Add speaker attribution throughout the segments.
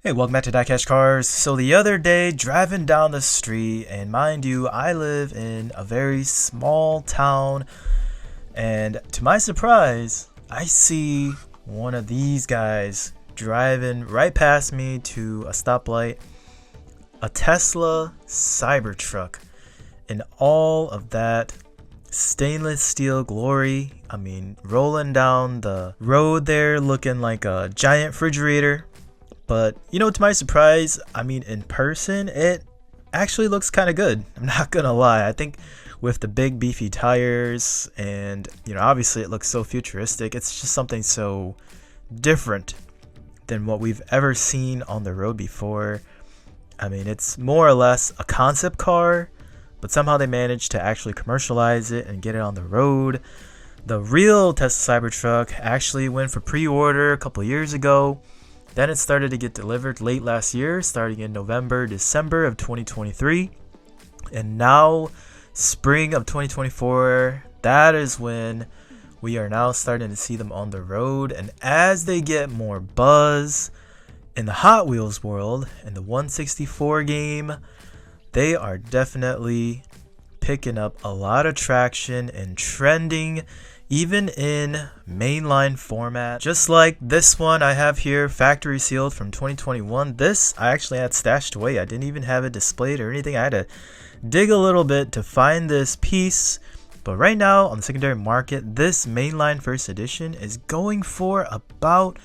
Speaker 1: Hey, welcome back to DieCash Cars. So the other day, driving down the street, and mind you, I live in a very small town, and to my surprise, I see one of these guys driving right past me to a stoplight, a Tesla Cybertruck, in all of that stainless steel glory. I mean, rolling down the road there, looking like a giant refrigerator. But, to my surprise, in person, it actually looks kind of good. I'm not gonna lie. I think with the big beefy tires and, obviously it looks so futuristic. It's just something so different than what we've ever seen on the road before. It's more or less a concept car, but somehow they managed to actually commercialize it and get it on the road. The real Tesla Cybertruck actually went for pre-order a couple years ago. Then it started to get delivered late last year, starting in November, December of 2023. And now, spring of 2024, that is when we are now starting to see them on the road. And as they get more buzz in the Hot Wheels world, in the 164 game, they are definitely picking up a lot of traction and trending, even in mainline format. Just like this one I have here, factory sealed from 2021. This I actually had stashed away. I didn't even have it displayed or anything. I had to dig a little bit to find this piece. But right now on the secondary market, this mainline first edition is going for about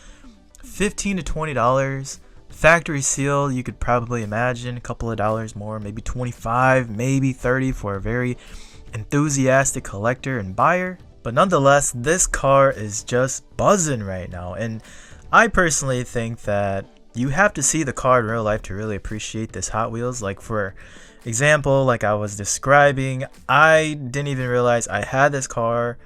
Speaker 1: $15 to $20. Factory seal, you could probably imagine a couple of dollars more, maybe 25, maybe 30 for a very enthusiastic collector and buyer. But nonetheless, this car is just buzzing right now. And I personally think that you have to see the car in real life to really appreciate this Hot Wheels. Like, for example, like I was describing, I didn't even realize I had this car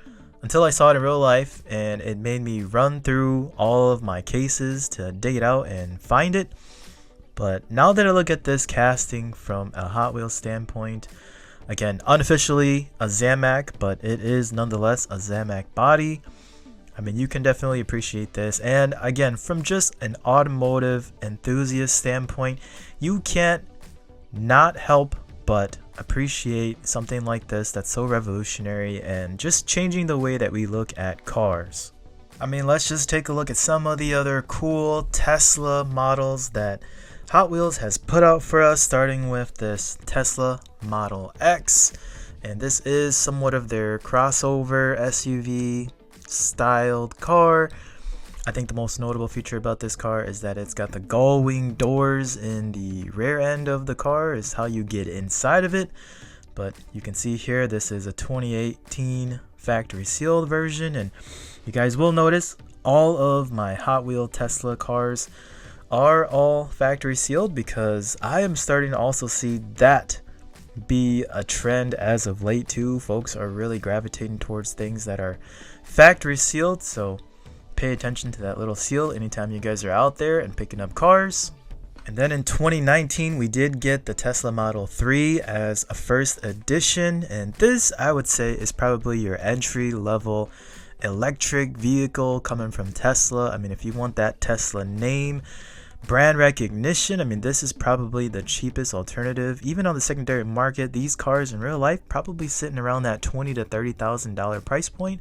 Speaker 1: until I saw it in real life. And it made me run through all of my cases to dig it out and find it. But now that I look at this casting from a Hot Wheels standpoint, again, unofficially a Zamac, but it is nonetheless a Zamac body. You can definitely appreciate this. And again, from just an automotive enthusiast standpoint, you can't not help but appreciate something like this that's so revolutionary and just changing the way that we look at cars. Let's just take a look at some of the other cool Tesla models that Hot Wheels has put out for us, starting with this Tesla Model X. And this is somewhat of their crossover SUV styled car. I think the most notable feature about this car is that it's got the gull wing doors in the rear end of the car, is how you get inside of it. But you can see here, this is a 2018 factory sealed version. And you guys will notice all of my Hot Wheel Tesla cars are all factory sealed, because I am starting to also see that be a trend as of late too. Folks are really gravitating towards things that are factory sealed, so pay attention to that little seal anytime you guys are out there and picking up cars. And then in 2019 we did get the Tesla Model 3 as a first edition, and this I would say is probably your entry level electric vehicle coming from Tesla. If you want that Tesla name, brand recognition, this is probably the cheapest alternative. Even on the secondary market, these cars in real life probably sitting around that $20,000 to $30,000 price point.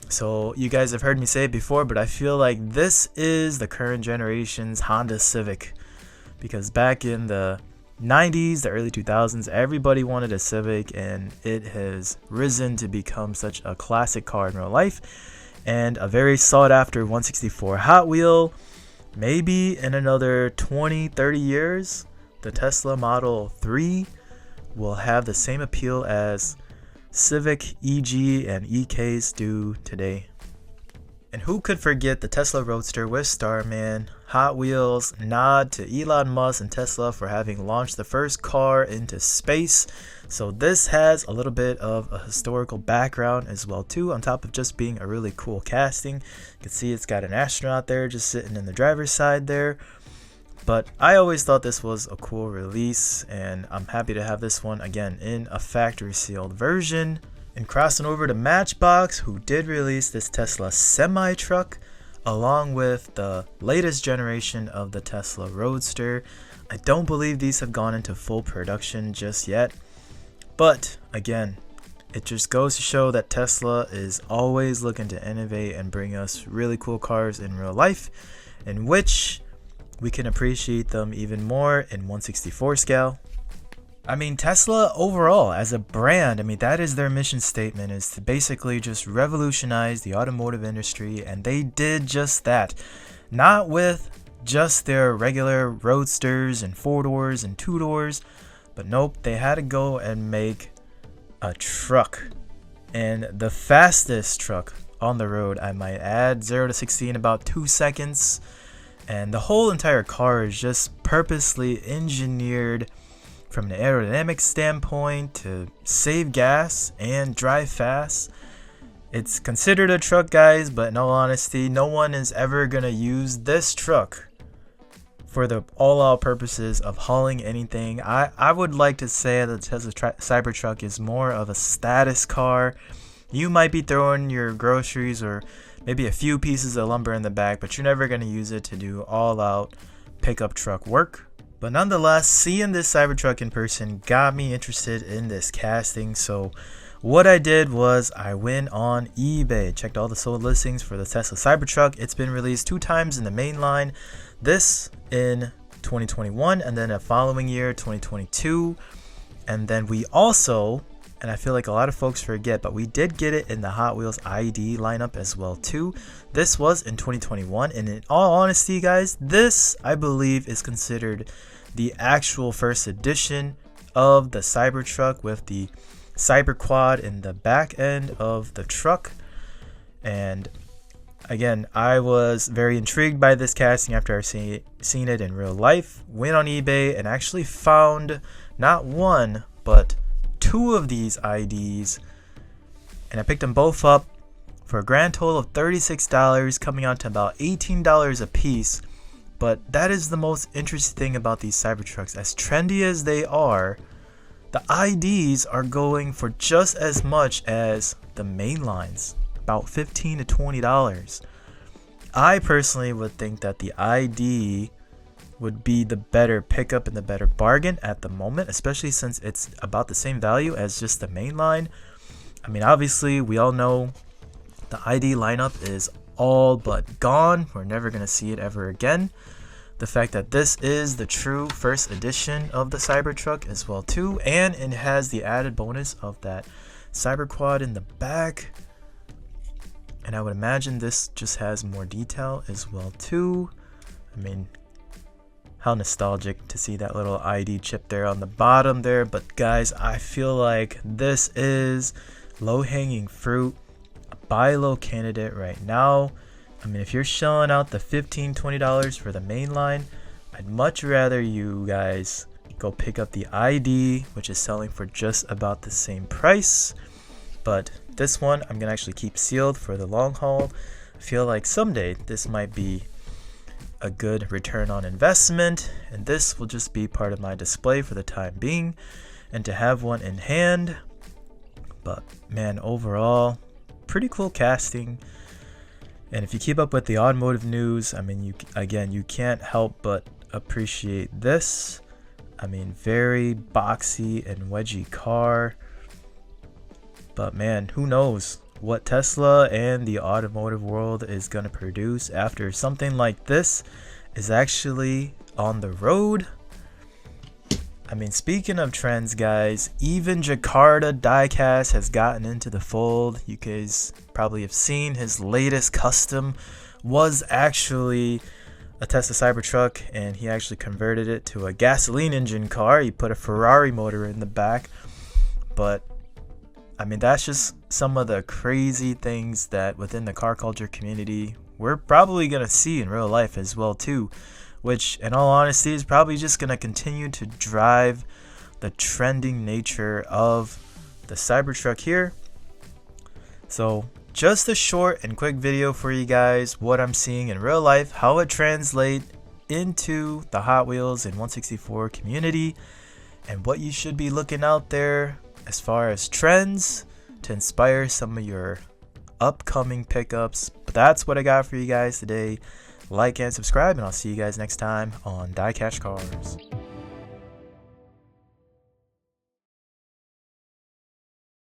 Speaker 1: So you guys have heard me say it before, but I feel like this is the current generation's Honda Civic, because back in the 90s, the early 2000s, everybody wanted a Civic, and it has risen to become such a classic car in real life and a very sought after 164 Hot Wheel. Maybe in another 20-30 years, the Tesla Model 3 will have the same appeal as Civic, EG, and EKs do today. And who could forget the Tesla Roadster with Starman? Hot Wheels nod to Elon Musk and Tesla for having launched the first car into space. So this has a little bit of a historical background as well too, on top of just being a really cool casting. You can see it's got an astronaut there just sitting in the driver's side there. But I always thought this was a cool release, and I'm happy to have this one again in a factory sealed version. And crossing over to Matchbox, who did release this Tesla semi-truck along with the latest generation of the Tesla Roadster. I don't believe these have gone into full production just yet, but again, it just goes to show that Tesla is always looking to innovate and bring us really cool cars in real life, in which we can appreciate them even more in 1/64 scale. I mean, Tesla overall as a brand, I mean, that is their mission statement, is to basically just revolutionize the automotive industry, and they did just that. Not with just their regular roadsters and 4-doors and 2-doors, but nope, they had to go and make a truck, and the fastest truck on the road, I might add. 0 to 60 in about 2 seconds, and the whole entire car is just purposely engineered from an aerodynamic standpoint to save gas and drive fast. It's considered a truck, guys, but in all honesty, no one is ever gonna use this truck for the all-out purposes of hauling anything. I would like to say that the Tesla Cybertruck is more of a status car. You might be throwing your groceries or maybe a few pieces of lumber in the back, but you're never going to use it to do all-out pickup truck work. But nonetheless, seeing this Cybertruck in person got me interested in this casting. So what I did was I went on eBay, checked all the sold listings for the Tesla Cybertruck. It's been released 2 times in the Mainline. This in 2021 and then a following year, 2022. And then we also, and I feel like a lot of folks forget, but we did get it in the Hot Wheels ID lineup as well too. This was in 2021, and in all honesty, guys, this I believe is considered the actual first edition of the Cybertruck with the Cyber Quad in the back end of the truck. And again, I was very intrigued by this casting after I seen it in real life. Went on eBay and actually found not one, but 2 of these IDs. And I picked them both up for a grand total of $36, coming out to about $18 a piece. But that is the most interesting thing about these Cybertrucks. As trendy as they are, the IDs are going for just as much as the Mainlines. About $15 to $20. I personally would think that the ID would be the better pickup and the better bargain at the moment, especially since it's about the same value as just the Mainline. I mean, obviously, we all know the ID lineup is all but gone. We're never going to see it ever again. The fact that this is the true first edition of the Cybertruck as well too, and it has the added bonus of that Cyber Quad in the back. And I would imagine this just has more detail as well too. I mean, how nostalgic to see that little ID chip there on the bottom there. But guys, I feel like this is low-hanging fruit, a buy low candidate right now. I mean, if you're shelling out the $15, $20 for the Mainline, I'd much rather you guys go pick up the ID, which is selling for just about the same price. But this one I'm gonna actually keep sealed for the long haul. I feel like someday this might be a good return on investment, and this will just be part of my display for the time being, and to have one in hand. But man, overall, pretty cool casting. And if you keep up with the automotive news, I mean, you can't help but appreciate this. I mean, very boxy and wedgy car. But man, who knows what Tesla and the automotive world is going to produce after something like this is actually on the road. I mean, speaking of trends, guys, even Jakarta DieCast has gotten into the fold. You guys probably have seen his latest custom was actually a Tesla Cybertruck, and he actually converted it to a gasoline engine car. He put a Ferrari motor in the back. But I mean, that's just some of the crazy things that within the car culture community we're probably going to see in real life as well too, which in all honesty is probably just going to continue to drive the trending nature of the Cybertruck here. So just a short and quick video for you guys, what I'm seeing in real life, how it translates into the Hot Wheels and 164 community, and what you should be looking out there as far as trends to inspire some of your upcoming pickups. But that's what I got for you guys today. Like and subscribe, and I'll see you guys next time on DieCash Cars.